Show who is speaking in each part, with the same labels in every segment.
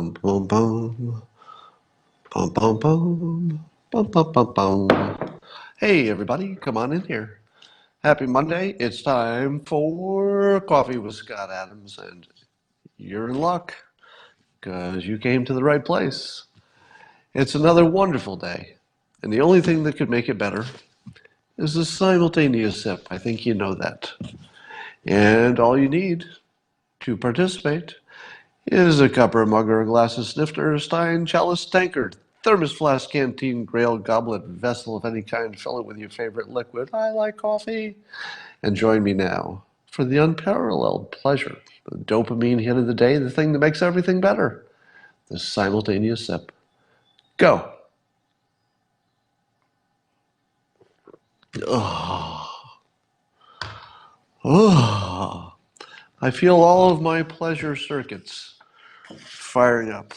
Speaker 1: Bum, bum, bum. Bum, bum, bum. Bum, bum, bum, bum. Hey, everybody, come on in here. Happy Monday. It's time for Coffee with Scott Adams, and you're in luck because you came to the right place. It's another wonderful day, and the only thing that could make it better is a simultaneous sip. I think you know that. And all you need to participate is a cup or a mug or a glass of snifter, stein, chalice, tankard, thermos, flask, canteen, grail, goblet, vessel of any kind. Fill it with your favorite liquid. I like coffee. And join me now for the unparalleled pleasure, the dopamine hit of the day, the thing that makes everything better, the simultaneous sip. Go. Oh, oh. I feel all of my pleasure circuits firing up.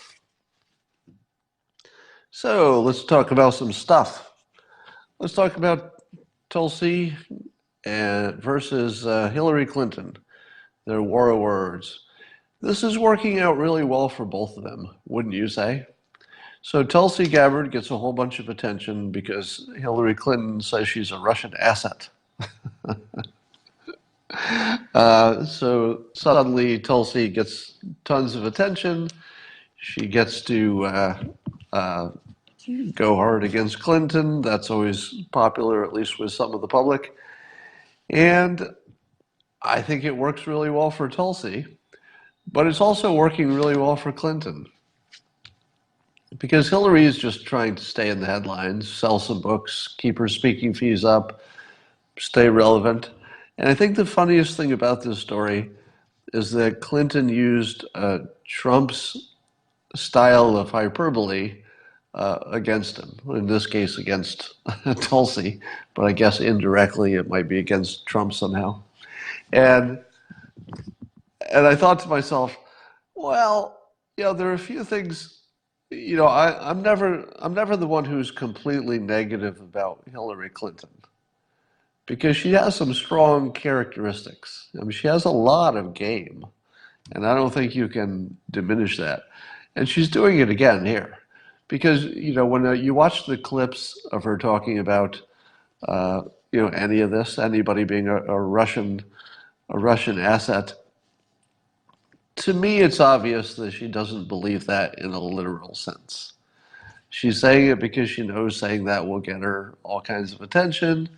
Speaker 1: So let's talk about some stuff. Let's talk about Tulsi versus Hillary Clinton, their war of words. This is working out really well for both of them, wouldn't you say? So Tulsi Gabbard gets a whole bunch of attention because Hillary Clinton says she's a Russian asset. So suddenly Tulsi gets tons of attention. She gets to go hard against Clinton. That's always popular, at least with some of the public. And I think it works really well for Tulsi, but it's also working really well for Clinton. Because Hillary is just trying to stay in the headlines, sell some books, keep her speaking fees up, stay relevant. And I think the funniest thing about this story is that Clinton used Trump's style of hyperbole against him, in this case against Tulsi, but I guess indirectly it might be against Trump somehow. And I thought to myself, well, there are a few things, I'm never the one who's completely negative about Hillary Clinton, because she has some strong characteristics. I mean, she has a lot of game, and I don't think you can diminish that. And she's doing it again here. Because, when you watch the clips of her talking about, any of this, anybody being a Russian asset, to me it's obvious that she doesn't believe that in a literal sense. She's saying it because she knows saying that will get her all kinds of attention.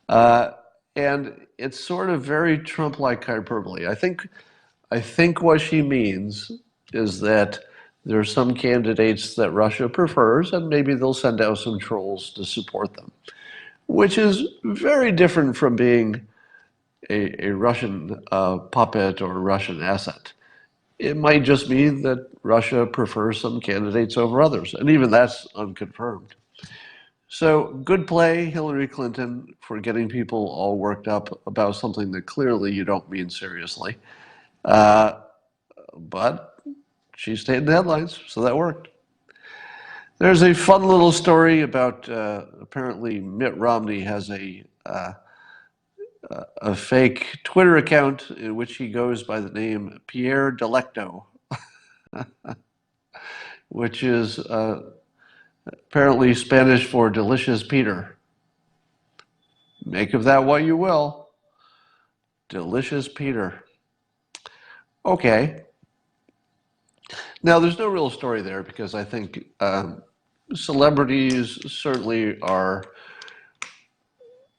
Speaker 1: And it's sort of very Trump-like hyperbole. I think what she means is that there are some candidates that Russia prefers, and maybe they'll send out some trolls to support them, which is very different from being a Russian puppet or Russian asset. It might just mean that Russia prefers some candidates over others, and even that's unconfirmed. So good play, Hillary Clinton, for getting people all worked up about something that clearly you don't mean seriously. But she stayed in the headlines, so that worked. There's a fun little story about apparently Mitt Romney has a fake Twitter account in which he goes by the name Pierre Delecto, which is apparently Spanish for delicious Peter. Make of that what you will. Delicious Peter. Okay. Now, there's no real story there because I think celebrities certainly are,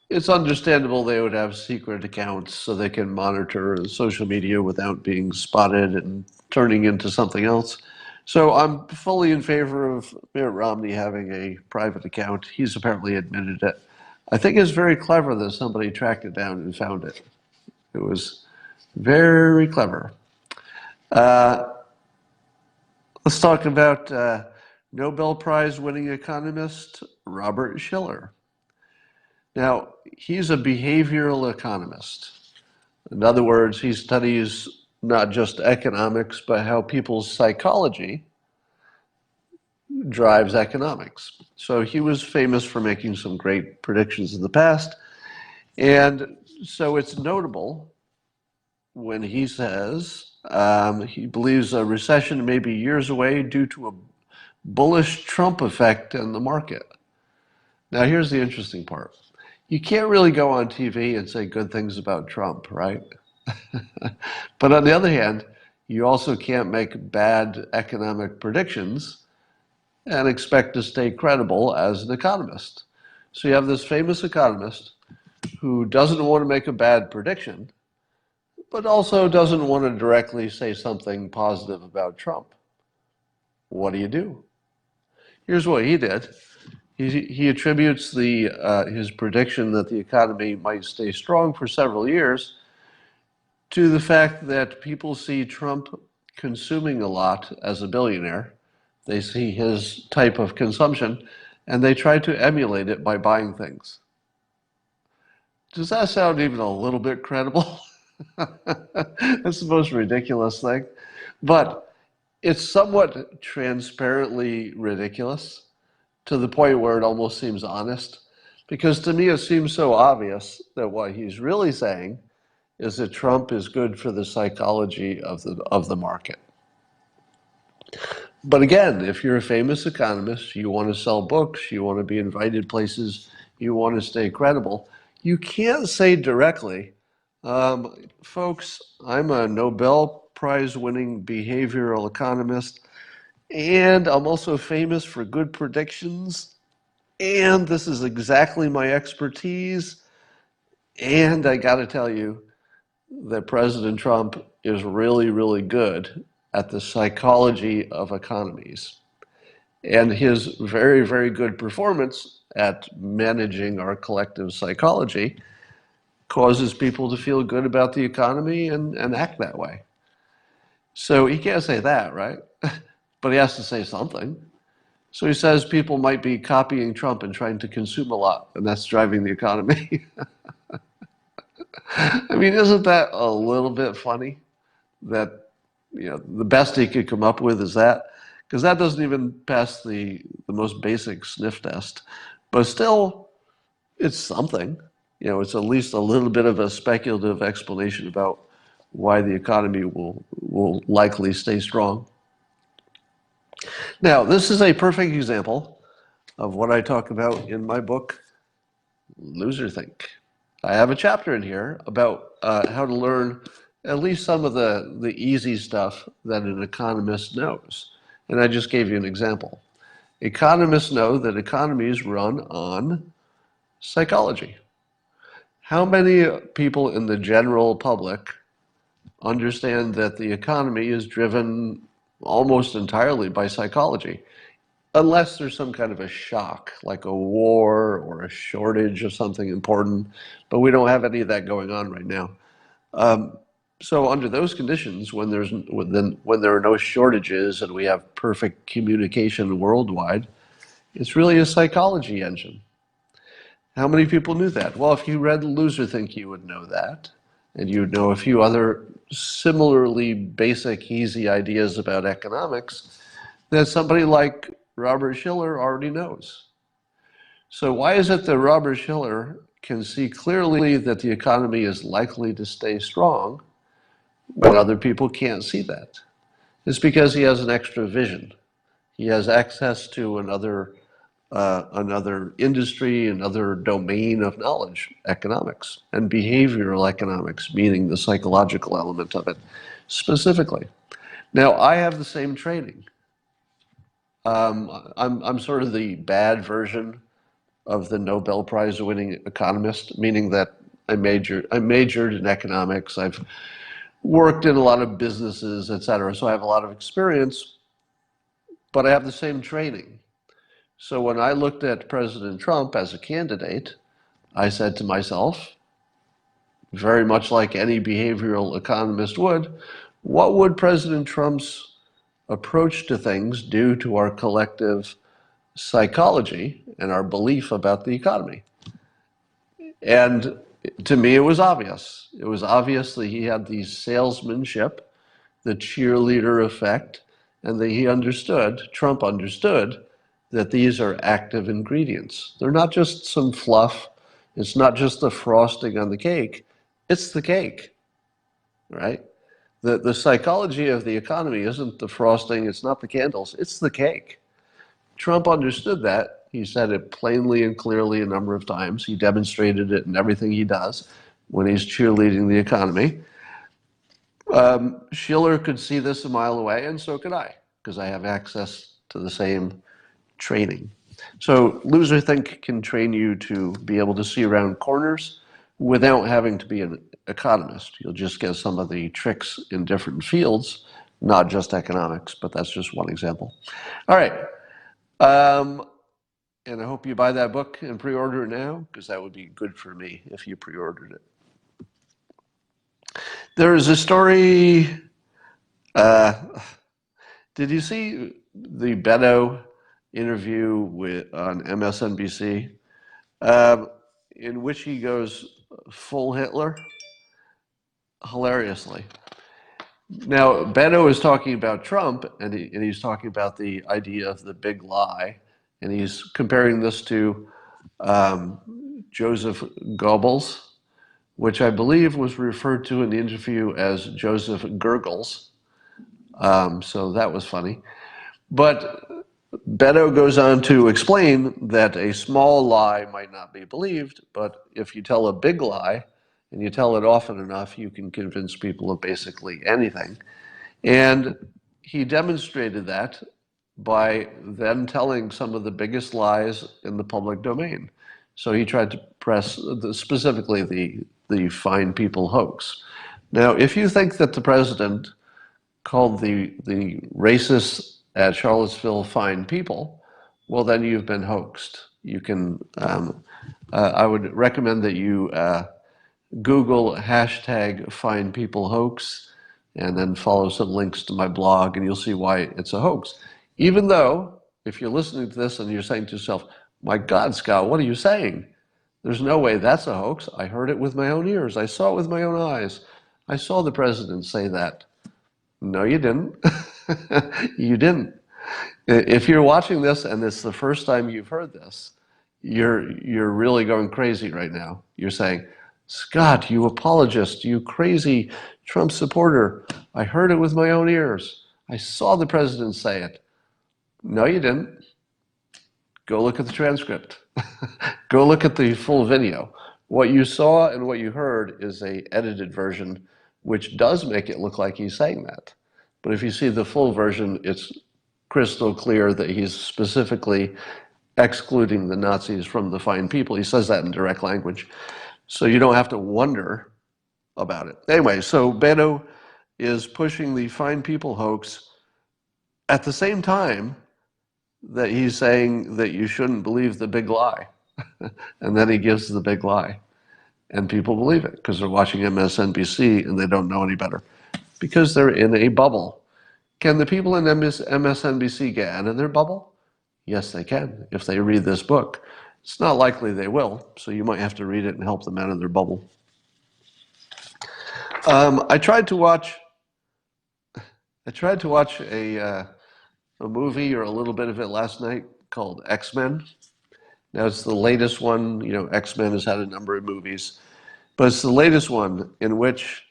Speaker 1: it's understandable they would have secret accounts so they can monitor social media without being spotted and turning into something else. So I'm fully in favor of Mitt Romney having a private account. He's apparently admitted it. I think it's very clever that somebody tracked it down and found it. It was very clever. Let's talk about Nobel Prize winning economist Robert Schiller. Now, he's a behavioral economist. In other words, he studies not just economics, but how people's psychology drives economics. So he was famous for making some great predictions in the past. And so it's notable when he says He believes a recession may be years away due to a bullish Trump effect in the market. Now, here's the interesting part. You can't really go on TV and say good things about Trump, right? But on the other hand, you also can't make bad economic predictions and expect to stay credible as an economist. So you have this famous economist who doesn't want to make a bad prediction, but also doesn't want to directly say something positive about Trump. What do? Here's what he did. He attributes his prediction that the economy might stay strong for several years to the fact that people see Trump consuming a lot as a billionaire. They see his type of consumption, and they try to emulate it by buying things. Does that sound even a little bit credible? That's the most ridiculous thing. But it's somewhat transparently ridiculous to the point where it almost seems honest. Because to me, it seems so obvious that what he's really saying is that Trump is good for the psychology of the market. But again, if you're a famous economist, you want to sell books, you want to be invited places, you want to stay credible, you can't say directly, folks, I'm a Nobel Prize winning behavioral economist, and I'm also famous for good predictions, and this is exactly my expertise, and I got to tell you that President Trump is really, really good at the psychology of economies. And his very, very good performance at managing our collective psychology causes people to feel good about the economy and act that way. So he can't say that, right? But he has to say something. So he says people might be copying Trump and trying to consume a lot, and that's driving the economy. I mean, isn't that a little bit funny? That, the best he could come up with is that, because that doesn't even pass the most basic sniff test. But still, it's something. It's at least a little bit of a speculative explanation about why the economy will likely stay strong. Now, this is a perfect example of what I talk about in my book, Loserthink. I have a chapter in here about how to learn at least some of the easy stuff that an economist knows. And I just gave you an example. Economists know that economies run on psychology. How many people in the general public understand that the economy is driven almost entirely by psychology? Unless there's some kind of a shock, like a war or a shortage of something important, but we don't have any of that going on right now. So under those conditions, when there are no shortages and we have perfect communication worldwide, it's really a psychology engine. How many people knew that? Well, if you read Loserthink, you would know that. And you'd know a few other similarly basic, easy ideas about economics that somebody like Robert Schiller already knows. So why is it that Robert Schiller can see clearly that the economy is likely to stay strong when other people can't see that? It's because he has an extra vision. He has access to another industry, another domain of knowledge, economics, and behavioral economics, meaning the psychological element of it specifically. Now, I have the same training. I'm sort of the bad version of the Nobel Prize winning economist, meaning that I majored in economics. I've worked in a lot of businesses, et cetera. So I have a lot of experience, but I have the same training. So when I looked at President Trump as a candidate, I said to myself, very much like any behavioral economist would, what would President Trump's approach to things do to our collective psychology and our belief about the economy? And to me, it was obvious. It was obvious that he had the salesmanship, the cheerleader effect, and that Trump understood, that these are active ingredients. They're not just some fluff. It's not just the frosting on the cake. It's the cake, right? The psychology of the economy isn't the frosting, it's not the candles, it's the cake. Trump understood that. He said it plainly and clearly a number of times. He demonstrated it in everything he does when he's cheerleading the economy. Schiller could see this a mile away, and so could I, because I have access to the same training. So Loserthink can train you to be able to see around corners without having to be an economist. You'll just get some of the tricks in different fields, not just economics, but that's just one example. All right. And I hope you buy that book and pre-order it now, because that would be good for me if you pre-ordered it. There is a story. Did you see the Beto interview on MSNBC, in which he goes full Hitler? Hilariously. Now, Beto is talking about Trump, and he's talking about the idea of the big lie, and he's comparing this to Joseph Goebbels, which I believe was referred to in the interview as Joseph Gurgles. So that was funny. But Beto goes on to explain that a small lie might not be believed, but if you tell a big lie, and you tell it often enough, you can convince people of basically anything. And he demonstrated that by then telling some of the biggest lies in the public domain. So he tried to press specifically the fine people hoax. Now, if you think that the president called the racists at Charlottesville fine people, well, then you've been hoaxed. You can, I would recommend that you Google hashtag fine people hoax, and then follow some links to my blog, and you'll see why it's a hoax. Even though, if you're listening to this and you're saying to yourself, my God, Scott, what are you saying? There's no way that's a hoax. I heard it with my own ears. I saw it with my own eyes. I saw the president say that. No, you didn't. You didn't. If you're watching this and it's the first time you've heard this, you're really going crazy right now. You're saying, Scott, you apologist, you crazy Trump supporter. I heard it with my own ears. I saw the president say it. No, you didn't. Go look at the transcript. Go look at the full video. What you saw and what you heard is an edited version, which does make it look like he's saying that. But if you see the full version, it's crystal clear that he's specifically excluding the Nazis from the fine people. He says that in direct language. So you don't have to wonder about it. Anyway, so Beto is pushing the fine people hoax at the same time that he's saying that you shouldn't believe the big lie. And then he gives the big lie. And people believe it because they're watching MSNBC and they don't know any better. Because they're in a bubble. Can the people in MSNBC get out of their bubble? Yes, they can, if they read this book. It's not likely they will, so you might have to read it and help them out of their bubble. I tried to watch a movie, or a little bit of it last night, called X-Men. Now, it's the latest one. You know, X-Men has had a number of movies, but it's the latest one in which,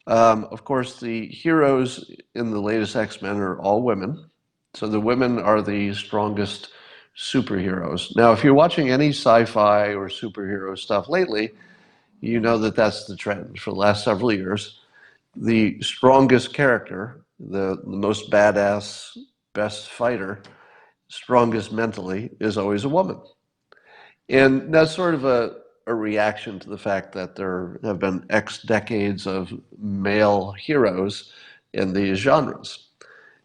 Speaker 1: of course, the heroes in the latest X-Men are all women. So the women are the strongest superheroes. Now, if you're watching any sci-fi or superhero stuff lately, you know that that's the trend for the last several years. The strongest character, the most badass, best fighter, strongest mentally, is always a woman. And that's sort of a reaction to the fact that there have been X decades of male heroes in these genres.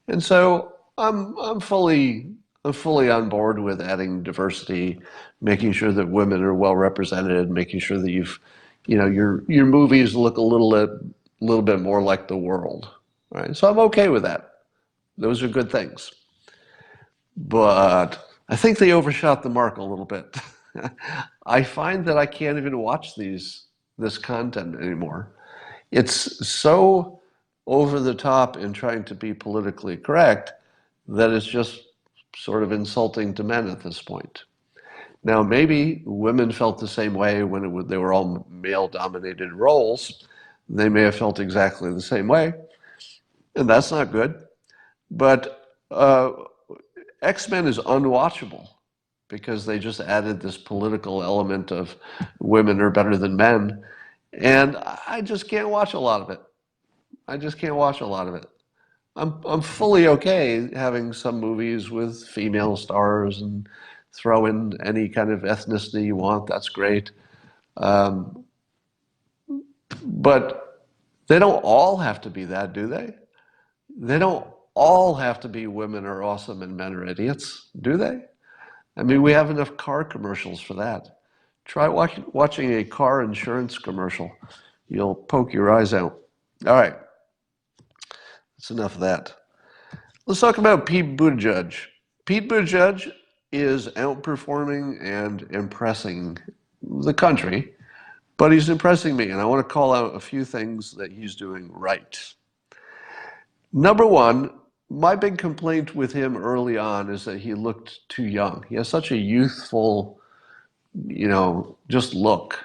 Speaker 1: And so I'm fully on board with adding diversity, making sure that women are well represented, making sure that your movies look a little bit more like the world, right? So I'm okay with that. Those are good things. But I think they overshot the mark a little bit. I find that I can't even watch this content anymore. It's so over the top in trying to be politically correct that it's just sort of insulting to men at this point. Now, maybe women felt the same way when they were all male-dominated roles. They may have felt exactly the same way. and that's not good. But X-Men is unwatchable because they just added this political element of women are better than men, and I just can't watch a lot of it. I just can't watch a lot of it. I'm fully okay having some movies with female stars and throw in any kind of ethnicity you want. That's great. Um, but they don't all have to be that, do they? They don't all have to be women are awesome and men are idiots, do they? I mean, we have enough car commercials for that. Try watching a car insurance commercial. You'll poke your eyes out. All right, that's enough of that. Let's talk about Pete Buttigieg. Pete Buttigieg is outperforming and impressing the country, but he's impressing me, and I want to call out a few things that he's doing right. Number one, my big complaint with him early on is that he looked too young. He has such a youthful, just look,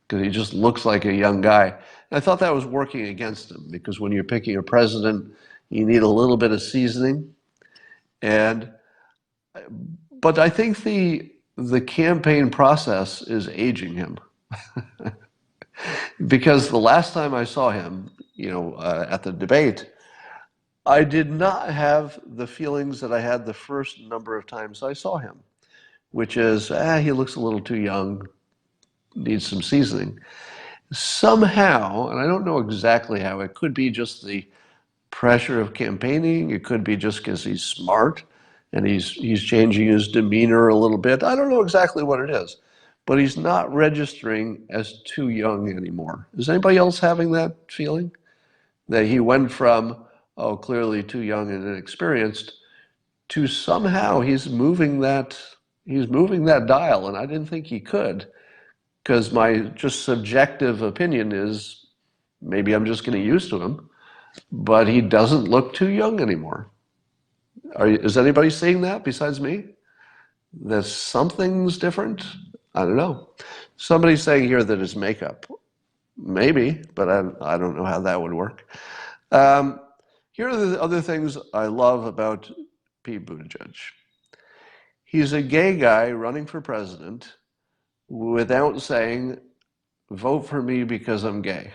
Speaker 1: because he just looks like a young guy. And I thought that was working against him, because when you're picking a president, you need a little bit of seasoning. But I think the campaign process is aging him. Because the last time I saw him, at the debate, I did not have the feelings that I had the first number of times I saw him, which is, he looks a little too young, needs some seasoning. Somehow, and I don't know exactly how, it could be just the pressure of campaigning, it could be just because he's smart and he's changing his demeanor a little bit. I don't know exactly what it is, but he's not registering as too young anymore. Is anybody else having that feeling? That he went from, oh, clearly too young and inexperienced, to somehow he's moving that dial, and I didn't think he could, because my just subjective opinion is maybe I'm just getting used to him, but he doesn't look too young anymore. Is anybody seeing that besides me? That something's different? I don't know. Somebody's saying here that it's makeup. Maybe, but I don't know how that would work. Here are the other things I love about Pete Buttigieg. He's a gay guy running for president without saying, vote for me because I'm gay.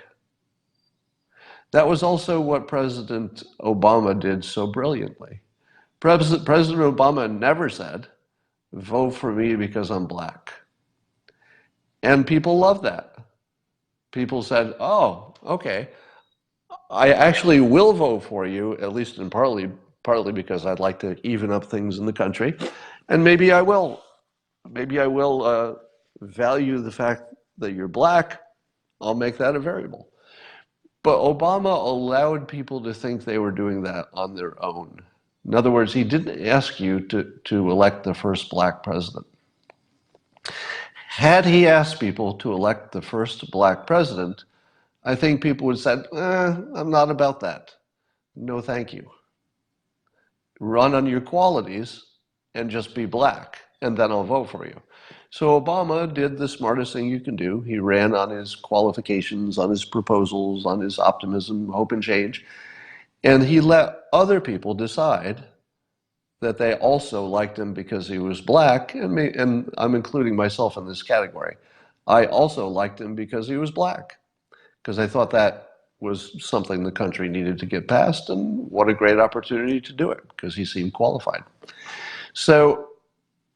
Speaker 1: That was also what President Obama did so brilliantly. President Obama never said, vote for me because I'm black. And people loved that. People said, oh, okay, I actually will vote for you, at least in partly because I'd like to even up things in the country. And maybe I will value the fact that you're black. I'll make that a variable. But Obama allowed people to think they were doing that on their own. In other words, he didn't ask you to elect the first black president. Had he asked people to elect the first black president, I think people would have said, I'm not about that. No, thank you. Run on your qualities and just be black, and then I'll vote for you. So Obama did the smartest thing you can do. He ran on his qualifications, on his proposals, on his optimism, hope and change, and he let other people decide that they also liked him because he was black, and I'm including myself in this category. I also liked him because he was black, because I thought that was something the country needed to get past, and what a great opportunity to do it, because he seemed qualified. So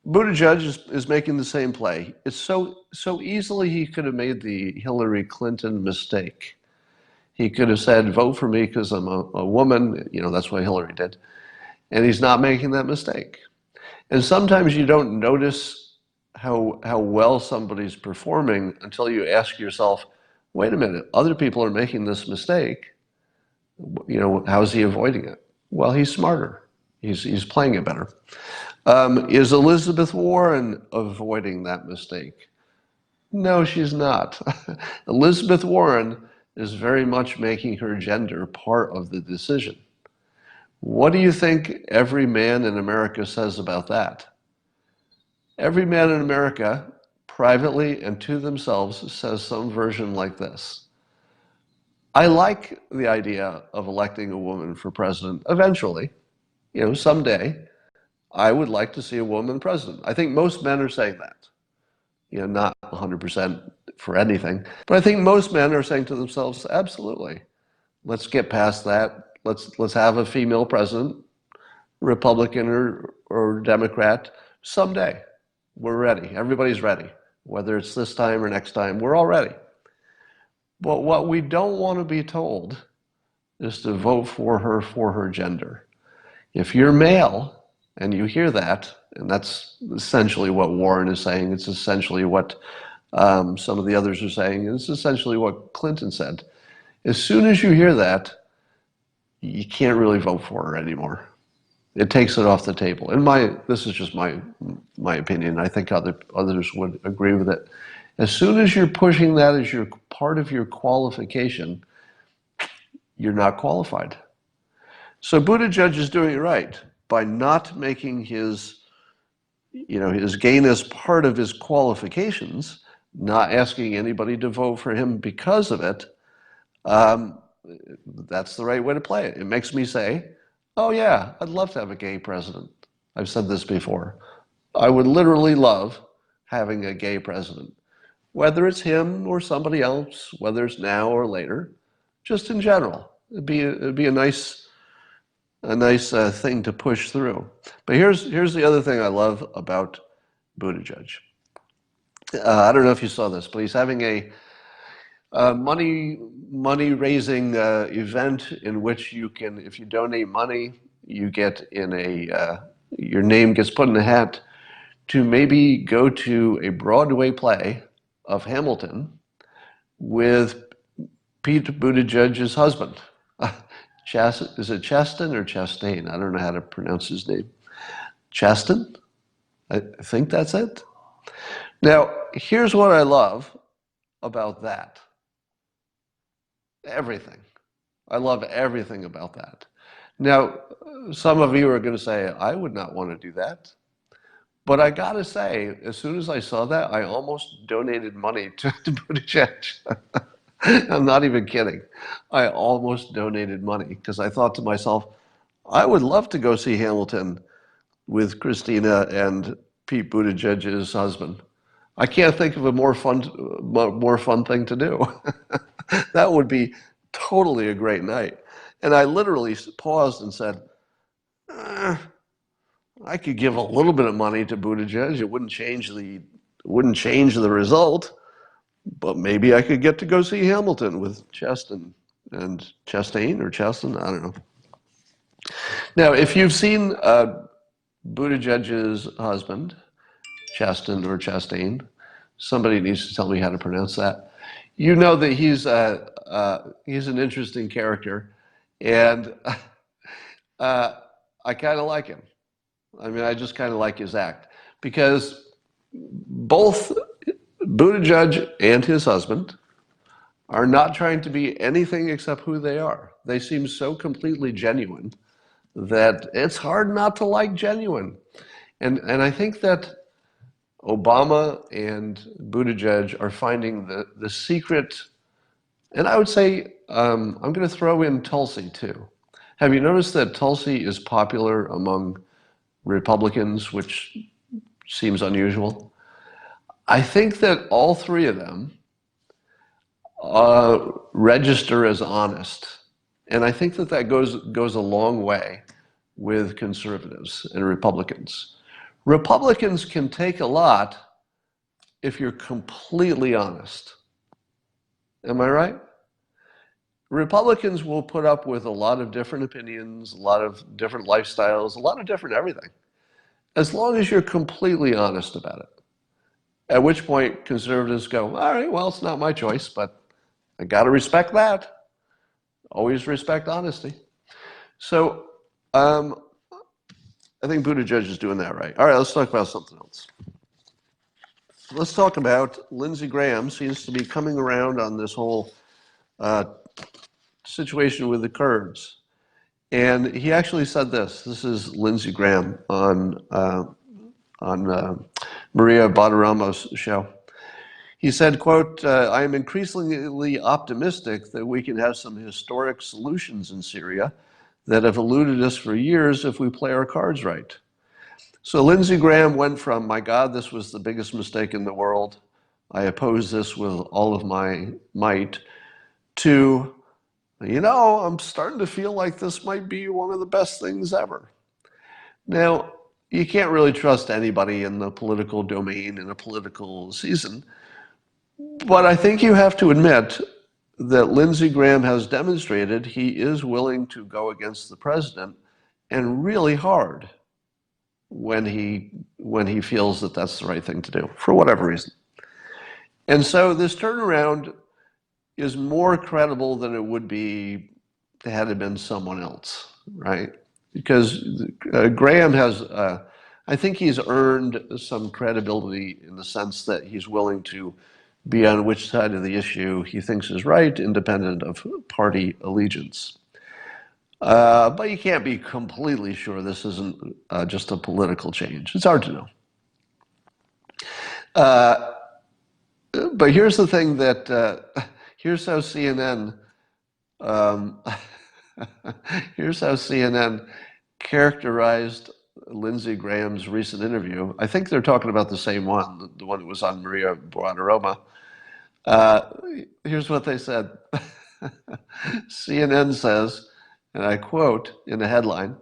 Speaker 1: Buttigieg is making the same play. It's so easily he could have made the Hillary Clinton mistake. He could have said, vote for me because I'm a woman. That's what Hillary did. And he's not making that mistake. And sometimes you don't notice how well somebody's performing until you ask yourself, wait a minute, other people are making this mistake. How's he avoiding it? Well, he's smarter. He's playing it better. Is Elizabeth Warren avoiding that mistake? No, she's not. Elizabeth Warren is very much making her gender part of the decision. What do you think every man in America says about that? Every man in America, privately and to themselves, says some version like this. I like the idea of electing a woman for president eventually. Someday I would like to see a woman president. I think most men are saying that. Not 100% for anything, but I think most men are saying to themselves, absolutely. Let's get past that. Let's have a female president, Republican or Democrat, someday. We're ready. Everybody's ready. Whether it's this time or next time, we're all ready. But what we don't want to be told is to vote for her gender. If you're male and you hear that, and that's essentially what Warren is saying, it's essentially what some of the others are saying, and it's essentially what Clinton said. As soon as you hear that, you can't really vote for her anymore. It takes it off the table. And this is just my opinion. I think others would agree with it. As soon as you're pushing that as your part of your qualification, you're not qualified. So Buttigieg is doing it right by not making his gayness part of his qualifications, not asking anybody to vote for him because of it. That's the right way to play it. It makes me say, oh yeah, I'd love to have a gay president. I've said this before. I would literally love having a gay president. Whether it's him or somebody else, whether it's now or later, just in general. It'd be a nice thing to push through. But here's the other thing I love about Buttigieg. I don't know if you saw this, but he's having a money raising event in which you can, if you donate money, you get your name gets put in a hat to maybe go to a Broadway play of Hamilton with Pete Buttigieg's husband. Is it Chastain or Chastain? I don't know how to pronounce his name. Chastain? I think that's it. Now, here's what I love about that. Everything. I love everything about that. Now, some of you are going to say, I would not want to do that. But I got to say, as soon as I saw that, I almost donated money to Buttigieg. I'm not even kidding. I almost donated money because I thought to myself, I would love to go see Hamilton with Christina and Pete Buttigieg's husband. I can't think of a more fun thing to do. That would be totally a great night. And I literally paused and said, I could give a little bit of money to Buttigieg. It wouldn't change the result, but maybe I could get to go see Hamilton with Chastain and Chastain or Chastain. I don't know. Now, if you've seen Buttigieg's husband, Chastain or Chastain, somebody needs to tell me how to pronounce that. You know that he's an interesting character, and I kind of like him. I mean, I just kind of like his act because both Buttigieg and his husband are not trying to be anything except who they are. They seem so completely genuine that it's hard not to like genuine. And I think that Obama and Buttigieg are finding the secret, and I would say I'm going to throw in Tulsi too. Have you noticed that Tulsi is popular among Republicans, which seems unusual? I think that all three of them register as honest. And I think that goes a long way with conservatives and Republicans. Republicans can take a lot if you're completely honest. Am I right? Republicans will put up with a lot of different opinions, a lot of different lifestyles, a lot of different everything, as long as you're completely honest about it. At which point conservatives go, all right, well, it's not my choice, but I got to respect that. Always respect honesty. So I think Buttigieg is doing that right. All right, let's talk about something else. Let's talk about Lindsey Graham seems to be coming around on this whole situation with the Kurds. And he actually said this. This is Lindsey Graham on Maria Bartiromo's show. He said, quote, I am increasingly optimistic that we can have some historic solutions in Syria that have eluded us for years if we play our cards right. So Lindsey Graham went from, my God, this was the biggest mistake in the world, I oppose this with all of my might, to, I'm starting to feel like this might be one of the best things ever. Now, you can't really trust anybody in the political domain in a political season, but I think you have to admit that Lindsey Graham has demonstrated he is willing to go against the president, and really hard, when he feels that that's the right thing to do, for whatever reason. And so this turnaround is more credible than it would be had it been someone else, right? Because Graham has, I think he's earned some credibility in the sense that he's willing to be on which side of the issue he thinks is right, independent of party allegiance. But you can't be completely sure this isn't just a political change. It's hard to know. But here's the thing here's how CNN, here's how CNN characterized Lindsey Graham's recent interview. I think they're talking about the same one, the one that was on Maria Bartiromo. Here's what they said. CNN says, and I quote in the headline,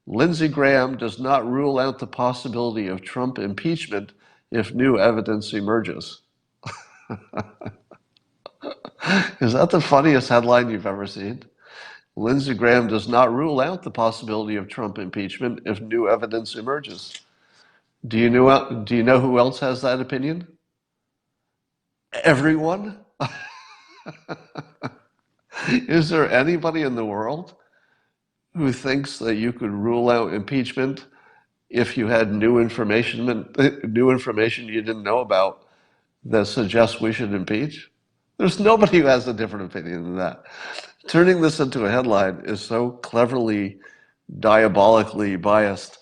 Speaker 1: Lindsey Graham does not rule out the possibility of Trump impeachment if new evidence emerges. Is that the funniest headline you've ever seen? Lindsey Graham does not rule out the possibility of Trump impeachment if new evidence emerges. Do you know who else has that opinion? Everyone? Is there anybody in the world who thinks that you could rule out impeachment if you had new information you didn't know about that suggests we should impeach? There's nobody who has a different opinion than that. Turning this into a headline is so cleverly, diabolically biased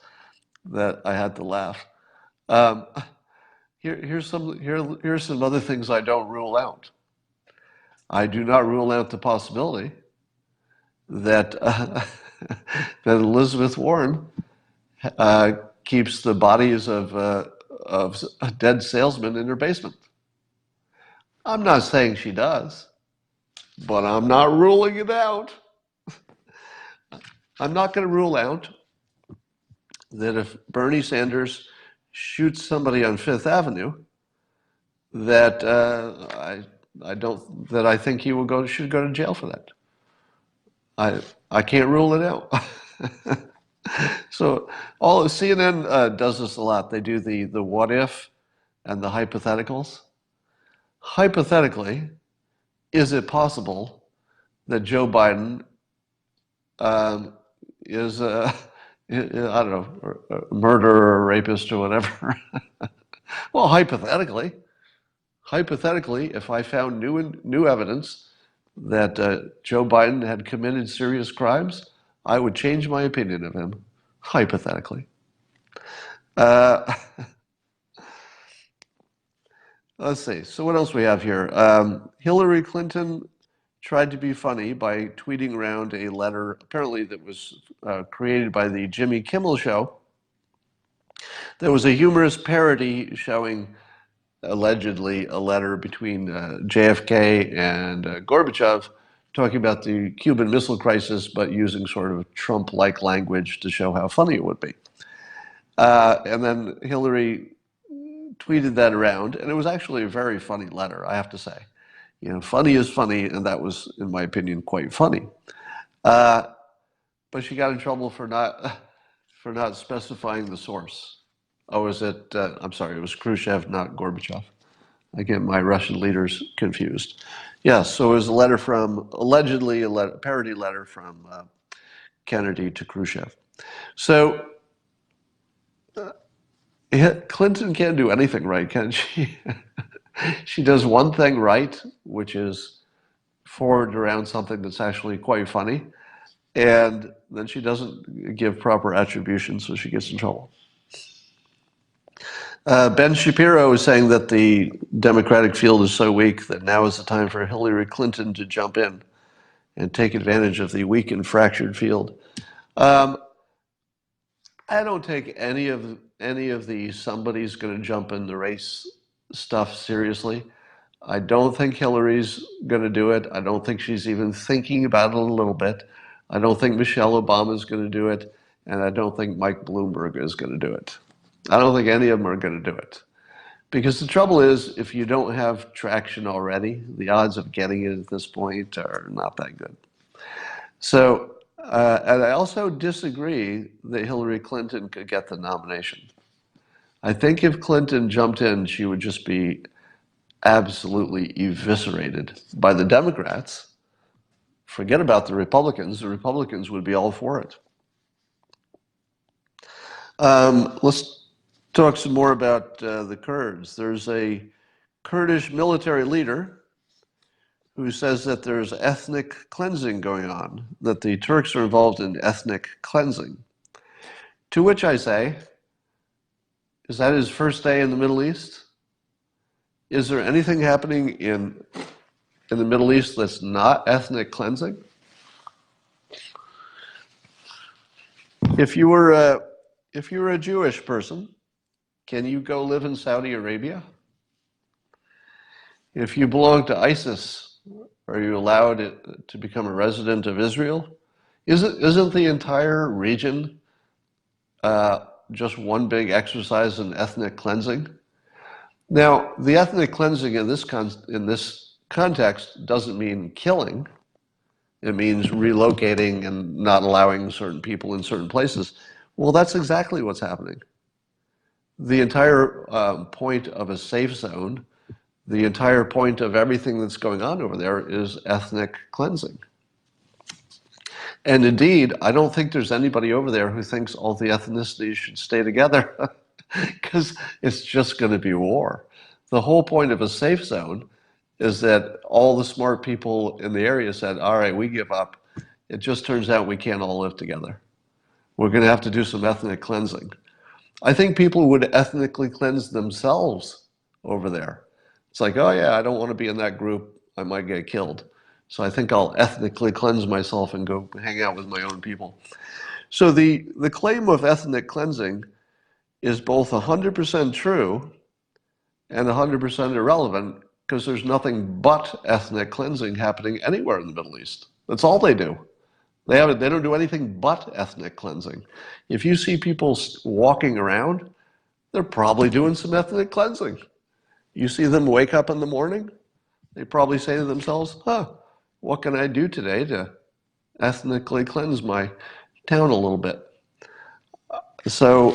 Speaker 1: that I had to laugh. Here's some other things I don't rule out. I do not rule out the possibility that that Elizabeth Warren keeps the bodies of dead salesmen in her basement. I'm not saying she does, but I'm not ruling it out. I'm not going to rule out that if Bernie Sanders shoots somebody on Fifth Avenue, that I think he should go to jail for that. I can't rule it out. So CNN does this a lot. They do the what if and the hypotheticals. Hypothetically, is it possible that Joe Biden is I don't know, a murderer or a rapist or whatever? Well, hypothetically, if I found new evidence that Joe Biden had committed serious crimes, I would change my opinion of him, hypothetically. Let's see. So what else we have here? Hillary Clinton tried to be funny by tweeting around a letter, apparently that was created by the Jimmy Kimmel Show. There was a humorous parody showing allegedly a letter between JFK and Gorbachev talking about the Cuban Missile Crisis, but using sort of Trump-like language to show how funny it would be. And then Hillary tweeted that around, and it was actually a very funny letter, I have to say. Funny is funny, and that was, in my opinion, quite funny. But she got in trouble for not specifying the source. Oh, I'm sorry, it was Khrushchev, not Gorbachev. I get my Russian leaders confused. Yes, so it was allegedly a parody letter from Kennedy to Khrushchev. So Clinton can't do anything right, can she? She does one thing right, which is forward around something that's actually quite funny, and then she doesn't give proper attribution, so she gets in trouble. Ben Shapiro is saying that the Democratic field is so weak that now is the time for Hillary Clinton to jump in and take advantage of the weak and fractured field. I don't take any of the somebody's going to jump in the race stuff seriously. I don't think Hillary's going to do it. I don't think she's even thinking about it a little bit. I don't think Michelle Obama is going to do it, and I don't think Mike Bloomberg is going to do it. I don't think any of them are going to do it. Because the trouble is, if you don't have traction already, the odds of getting it at this point are not that good. So, and I also disagree that Hillary Clinton could get the nomination. I think if Clinton jumped in, she would just be absolutely eviscerated by the Democrats. Forget about the Republicans. The Republicans would be all for it. Let's talk some more about the Kurds. There's a Kurdish military leader who says that there's ethnic cleansing going on, that the Turks are involved in ethnic cleansing. To which I say, is that his first day in the Middle East? Is there anything happening in the Middle East that's not ethnic cleansing? If you were a Jewish person, can you go live in Saudi Arabia? If you belong to ISIS, are you allowed to become a resident of Israel? Isn't the entire region just one big exercise in ethnic cleansing? Now, the ethnic cleansing in this context doesn't mean killing. It means relocating and not allowing certain people in certain places. Well, that's exactly what's happening. The entire point of a safe zone, the entire point of everything that's going on over there is ethnic cleansing. And indeed, I don't think there's anybody over there who thinks all the ethnicities should stay together because it's just going to be war. The whole point of a safe zone is that all the smart people in the area said, all right, we give up. It just turns out we can't all live together. We're going to have to do some ethnic cleansing. I think people would ethnically cleanse themselves over there. It's like, oh yeah, I don't want to be in that group. I might get killed. So I think I'll ethnically cleanse myself and go hang out with my own people. So the claim of ethnic cleansing is both 100% true and 100% irrelevant because there's nothing but ethnic cleansing happening anywhere in the Middle East. That's all they do. They don't do anything but ethnic cleansing. If you see people walking around, they're probably doing some ethnic cleansing. You see them wake up in the morning, they probably say to themselves, what can I do today to ethnically cleanse my town a little bit? So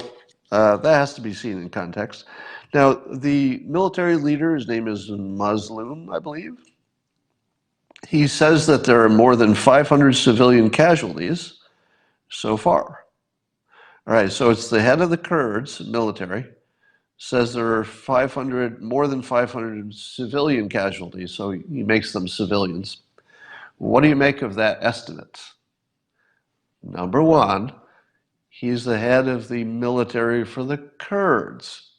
Speaker 1: that has to be seen in context. Now, the military leader, his name is Muslim, I believe. He says that there are more than 500 civilian casualties so far. All right, so it's the head of the Kurds military, says there are more than 500 civilian casualties, so he makes them civilians. What do you make of that estimate? Number one, he's the head of the military for the Kurds.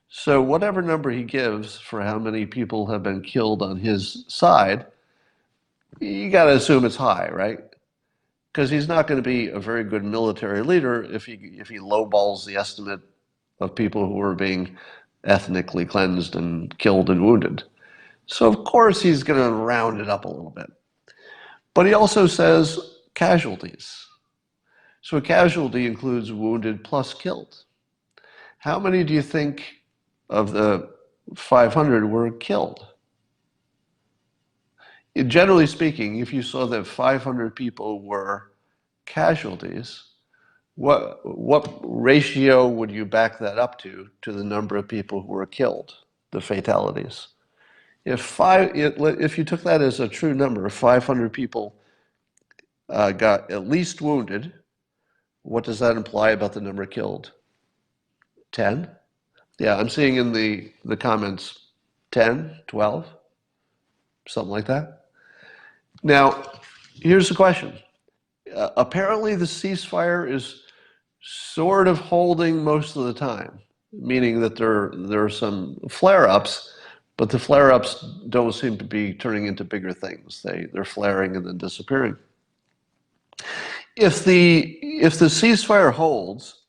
Speaker 1: So whatever number he gives for how many people have been killed on his side, you got to assume it's high, right? Because he's not going to be a very good military leader if he lowballs the estimate of people who are being ethnically cleansed and killed and wounded. So of course he's going to round it up a little bit. But he also says casualties. So a casualty includes wounded plus killed. How many do you think of the 500 were killed? Generally speaking, if you saw that 500 people were casualties, what ratio would you back that up to the number of people who were killed, the fatalities? If you took that as a true number, 500 people got at least wounded, what does that imply about the number killed? 10? Yeah, I'm seeing in the comments 10, 12, something like that. Now, here's the question. Apparently the ceasefire is sort of holding most of the time. meaning that there are some flare-ups, but the flare-ups don't seem to be turning into bigger things. They're flaring and then disappearing. If the ceasefire holds,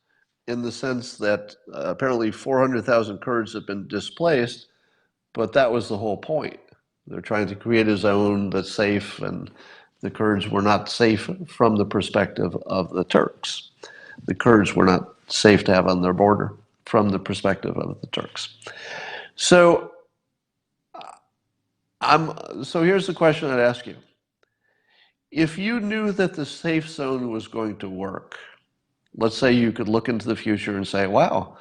Speaker 1: in the sense that apparently 400,000 Kurds have been displaced, but that was the whole point. They're trying to create a zone that's safe, and the Kurds were not safe from the perspective of the Turks. The Kurds were not safe to have on their border from the perspective of the Turks. So, so here's the question I'd ask you. If you knew that the safe zone was going to work, let's say you could look into the future and say, wow,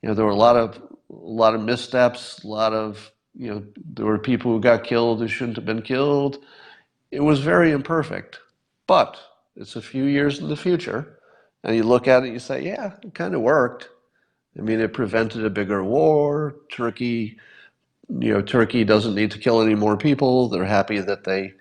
Speaker 1: there were a lot of missteps, a lot of, there were people who got killed who shouldn't have been killed. It was very imperfect, but it's a few years in the future, and you look at it and you say, yeah, it kind of worked. I mean, it prevented a bigger war. Turkey doesn't need to kill any more people. They're happy that they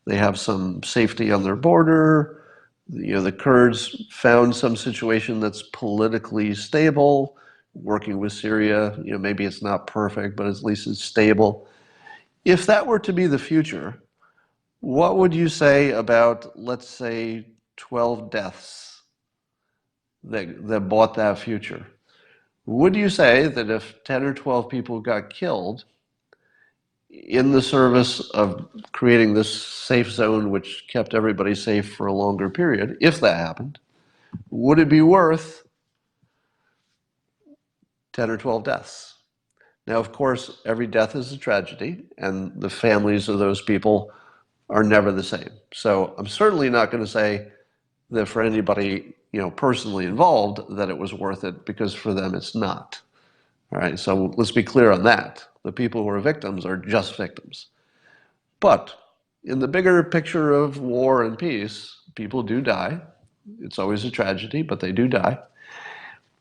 Speaker 1: have some safety on their border. The Kurds found some situation that's politically stable, working with Syria. Maybe it's not perfect, but at least it's stable. If that were to be the future, what would you say about, let's say, 12 deaths that bought that future? Would you say that if 10 or 12 people got killed in the service of creating this safe zone which kept everybody safe for a longer period, if that happened, would it be worth 10 or 12 deaths? Now, of course, every death is a tragedy, and the families of those people are never the same. So I'm certainly not going to say that for anybody, personally involved, that it was worth it, because for them it's not. All right, so let's be clear on that. The people who are victims are just victims. But in the bigger picture of war and peace, people do die. It's always a tragedy, but they do die.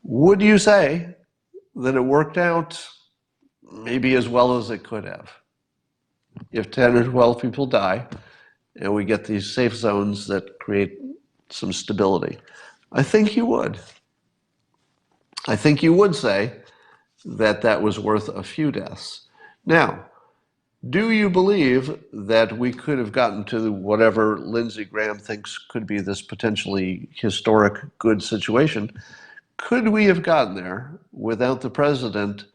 Speaker 1: Would you say that it worked out maybe as well as it could have? If 10 or 12 people die, and we get these safe zones that create some stability, I think you would. I think you would say that that was worth a few deaths. Now, do you believe that we could have gotten to whatever Lindsey Graham thinks could be this potentially historic good situation? Could we have gotten there without the president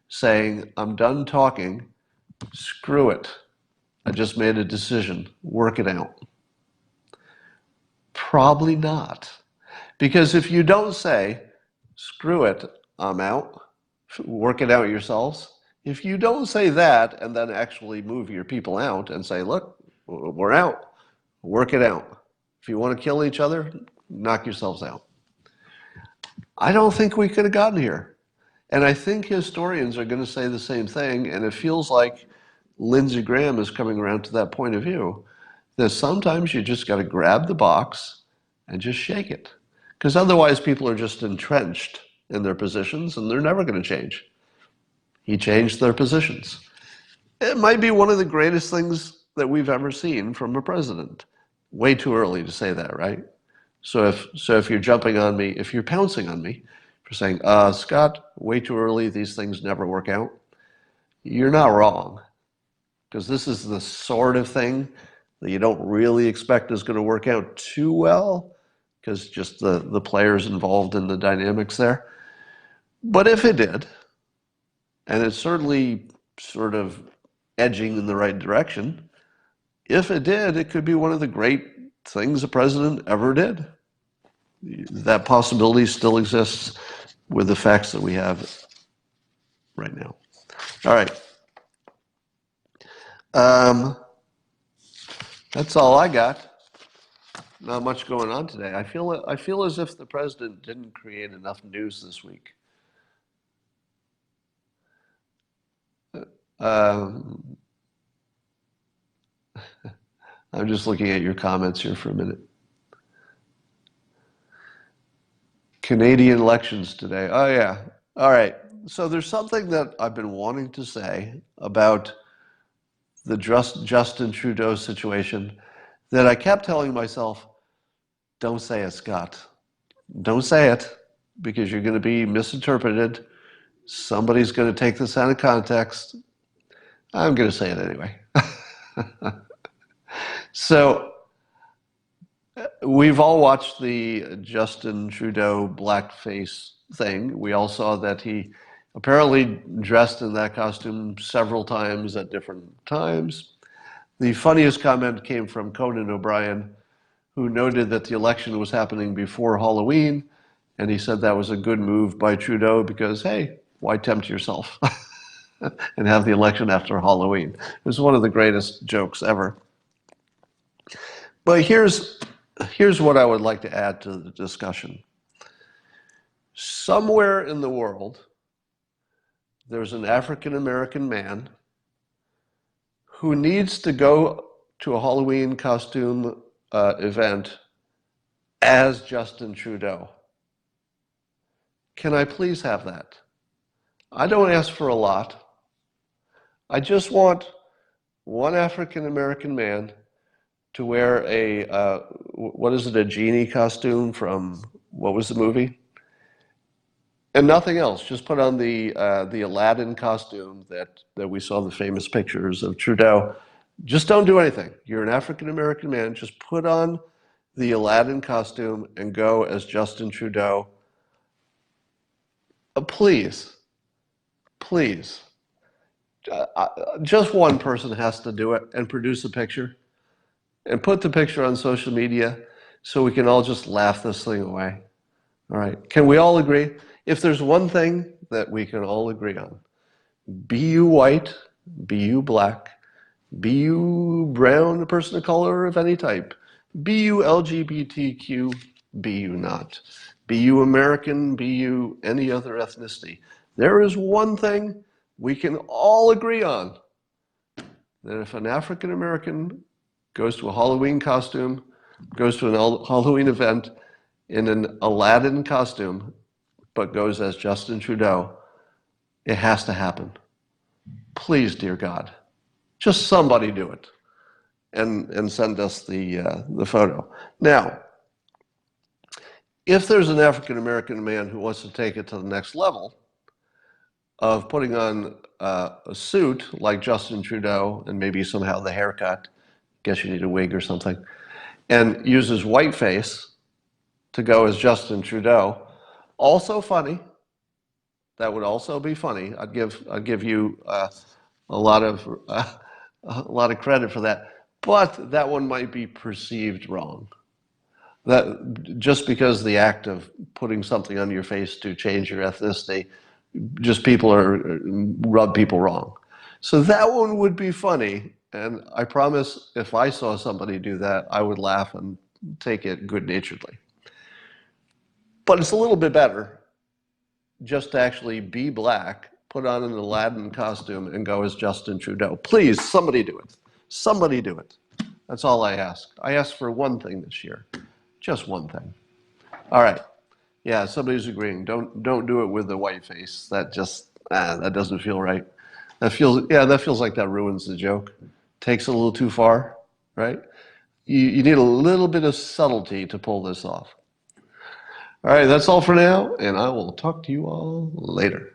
Speaker 1: saying, I'm done talking, screw it, I just made a decision, work it out? Probably not. Because if you don't say, screw it, I'm out, work it out yourselves, if you don't say that and then actually move your people out and say, look, we're out, work it out. If you want to kill each other, knock yourselves out. I don't think we could have gotten here. And I think historians are going to say the same thing, and it feels like Lindsey Graham is coming around to that point of view, that sometimes you just got to grab the box and just shake it. Because otherwise people are just entrenched in their positions and they're never going to change. He changed their positions. It might be one of the greatest things that we've ever seen from a president. Way too early to say that, right? So if you're jumping on me, if you're pouncing on me for saying, Scott, way too early, these things never work out, you're not wrong. Because this is the sort of thing that you don't really expect is going to work out too well, because just the players involved in the dynamics there. But if it did, and it's certainly sort of edging in the right direction, if it did, it could be one of the great things a president ever did. That possibility still exists with the facts that we have right now. All right. That's all I got. Not much going on today. I feel as if the president didn't create enough news this week. I'm just looking at your comments here for a minute. Canadian elections today. Oh yeah. All right. So there's something that I've been wanting to say about the Justin Trudeau situation that I kept telling myself, don't say it, Scott. Don't say it, because you're going to be misinterpreted Somebody's going to take this out of context. I'm going to say it anyway. So we've all watched the Justin Trudeau blackface thing. We all saw that he apparently dressed in that costume several times at different times. The funniest comment came from Conan O'Brien, who noted that the election was happening before Halloween, and he said that was a good move by Trudeau because, hey, why tempt yourself and have the election after Halloween? It was one of the greatest jokes ever. But here's what I would like to add to the discussion. Somewhere in the world, there's an African American man who needs to go to a Halloween costume event as Justin Trudeau. Can I please have that? I don't ask for a lot. I just want one African American man to wear a, what is it, a genie costume from, what was the movie? And nothing else. Just put on the Aladdin costume that we saw the famous pictures of Trudeau. Just don't do anything. You're an African American man. Just put on the Aladdin costume and go as Justin Trudeau. Please, please. Just one person has to do it and produce a picture and put the picture on social media so we can all just laugh this thing away. All right. Can we all agree? If there's one thing that we can all agree on, be you white, be you black, be you brown, a person of color of any type, be you LGBTQ, be you not, be you American, be you any other ethnicity. There is one thing we can all agree on, that if an African American goes to a Halloween costume, goes to an Halloween event in an Aladdin costume, but goes as Justin Trudeau, it has to happen. Please, dear God, just somebody do it and send us the photo. Now, if there's an African American man who wants to take it to the next level of putting on a suit like Justin Trudeau and maybe somehow the haircut, guess you need a wig or something, and uses whiteface to go as Justin Trudeau, also funny. That would also be funny. I'd give you a lot of credit for that. But that one might be perceived wrong. That just because the act of putting something on your face to change your ethnicity, just rub people wrong. So that one would be funny, and I promise if I saw somebody do that, I would laugh and take it good-naturedly. But it's a little bit better just to actually be black, put on an Aladdin costume, and go as Justin Trudeau. Please, somebody do it. Somebody do it. That's all I ask. I asked for one thing this year. Just one thing. All right. Yeah, somebody's agreeing. Don't do it with the white face. That just, that doesn't feel right. That feels like that ruins the joke. Takes it a little too far, right? You need a little bit of subtlety to pull this off. All right, that's all for now, and I will talk to you all later.